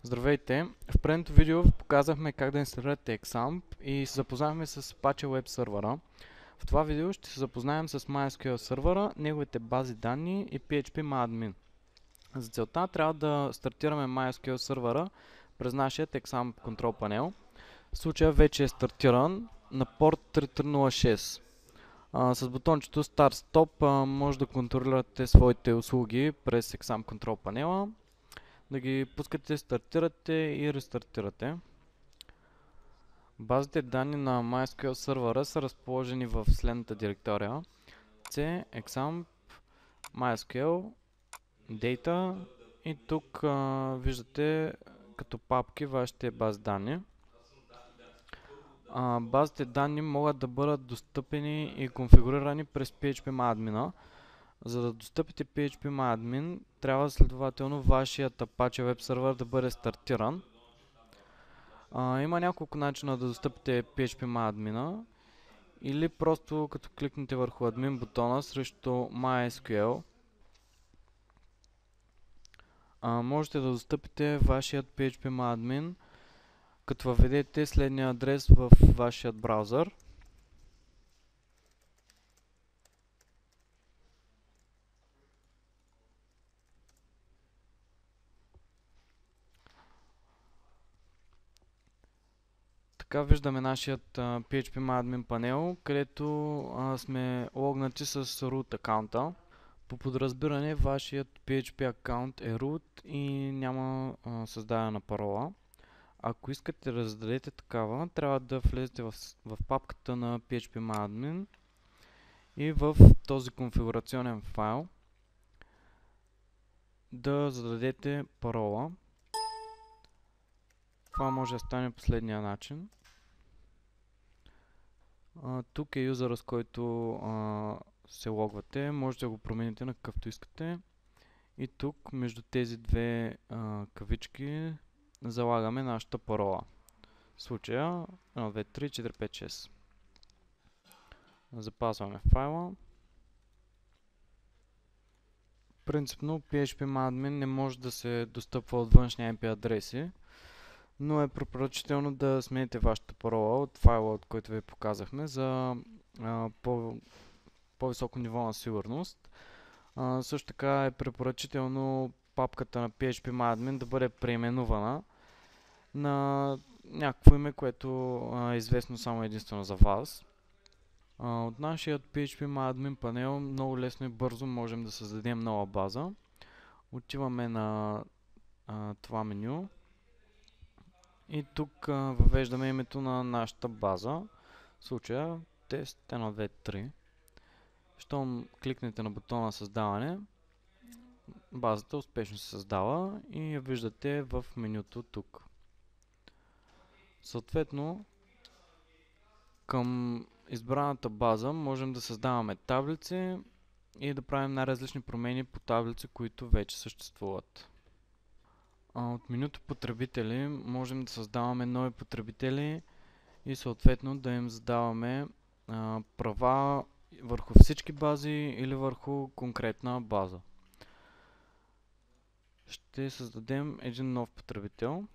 Здравейте! В предното видео ви показахме как да инсталирате XAMPP и се запознахме с Apache Web сервера. В това видео ще се запознаем с MySQL сервера, неговите бази данни и PHP-MyAdmin. За целта трябва да стартираме MySQL сервера през нашия XAMPP Control Panel. В случая вече е стартиран на порт 3306. С бутончето Start-Stop може да контролирате своите услуги през XAMPP Control Panel. Да ги пускате, стартирате и рестартирате. Базите данни на MySQL сервера са разположени в следната директория: C, XAMPP, MySQL, Data и тук виждате като папки вашите бази данни. Базите данни могат да бъдат достъпени и конфигурирани през PHP-MyAdmin. За да достъпите PHP-MyAdmin, трябва следователно вашият Apache Web сервер да бъде стартиран. Има няколко начина да достъпите PHP-MyAdmin, или просто като кликнете върху админ бутона срещу MySQL, можете да достъпите вашият PHP-MyAdmin, като въведете следния адрес в вашия браузър. Така виждаме нашият PHP-MyAdmin панел, където сме логнати с root акаунта. По подразбиране, вашият PHP акаунт е root и няма създадена парола. Ако искате да зададете такава, трябва да влезете в папката на PHP-MyAdmin и в този конфигурационен файл да зададете парола. Това може да стане последния начин. Тук е юзера, с който се логвате. Можете да го промените на какъвто искате. И тук между тези две кавички залагаме нашата парола. В случая 1, 2, 3, 4, 5, 6. Запазваме файла. Принципно PHP-MyAdmin не може да се достъпва от външни IP адреси, но е препоръчително да смените вашата парола от файла, от който ви показахме, за по-високо ниво на сигурност. Също така е препоръчително папката на PHP-MyAdmin да бъде преименувана на някакво име, което е известно само единствено за вас. От нашия PHP-MyAdmin панел много лесно и бързо можем да създадем нова база. Отиваме на това меню и тук въвеждаме името на нашата база. В случая тест 1, 2, 3. Щом кликнете на бутона създаване, базата успешно се създава и я виждате в менюто тук. Съответно, към избраната база можем да създаваме таблици и да правим най-различни промени по таблици, които вече съществуват. От менюто потребители можем да създаваме нови потребители и съответно да им задаваме права върху всички бази или върху конкретна база. Ще създадем един нов потребител.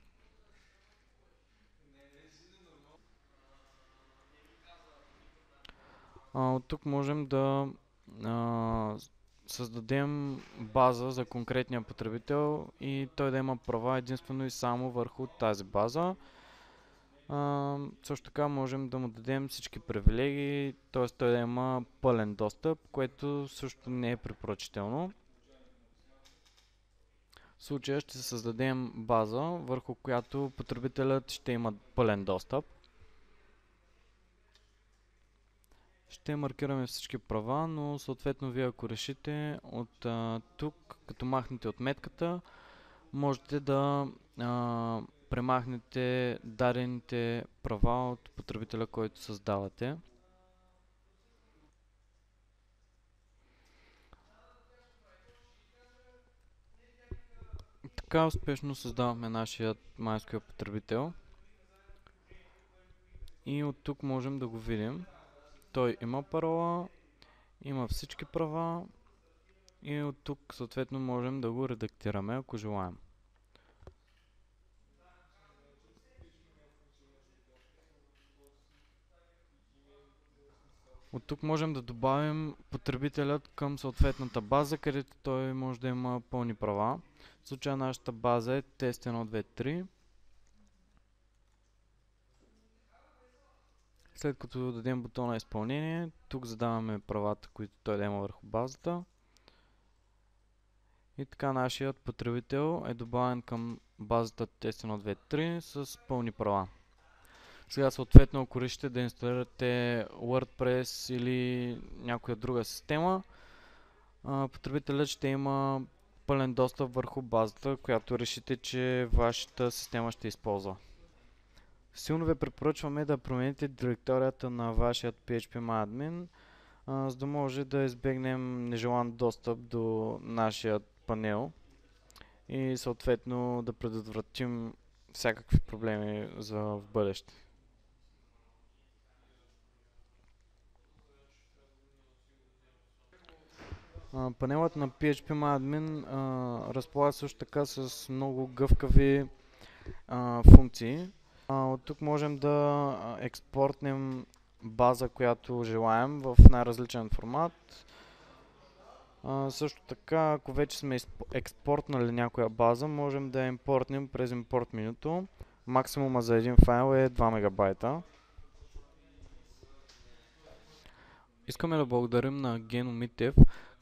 От тук можем да създадем база за конкретния потребител и той да има права единствено и само върху тази база. Също така можем да му дадем всички привилегии, т.е. той да има пълен достъп, което също не е препоръчително. В случая ще създадем база, върху която потребителят ще има пълен достъп. Ще маркираме всички права, но съответно вие ако решите от тук, като махнете отметката, можете да премахнете дадените права от потребителя, който създавате. Така успешно създаваме нашия MySQL потребител и от тук можем да го видим. Той има парола, има всички права и от тук съответно можем да го редактираме, ако желаем. От тук можем да добавим потребителят към съответната база, където той може да има пълни права. В случая нашата база е тест 1, 2, 3. След като дадем бутона изпълнение, тук задаваме правата, които той да има върху базата. И така нашият потребител е добавен към базата тест 1, 2, 3 с пълни права. Сега съответно, ако решите да инсталирате WordPress или някоя друга система, потребителят ще има пълен достъп върху базата, която решите, че вашата система ще използва. Силно ви препоръчваме да промените директорията на вашия PHPMyAdmin, за да може да избегнем нежелан достъп до нашия панел и съответно да предотвратим всякакви проблеми за в бъдеще. Панелът на PHPMyAdmin разполага също така с много гъвкави функции. От тук можем да експортнем база, която желаем в най-различен формат. Също така, ако вече сме експортнали някоя база, можем да я импортнем през импорт менюто. Максимума за един файл е 2 мегабайта. Искаме да благодарим на Гено Митев,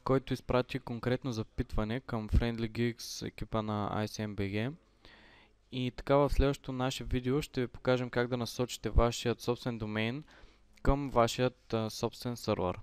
който изпрати конкретно запитване към Friendly Geeks екипа на ICMBG. И така в следващото наше видео ще ви покажем как да насочите вашият собствен домейн към вашият собствен сървър.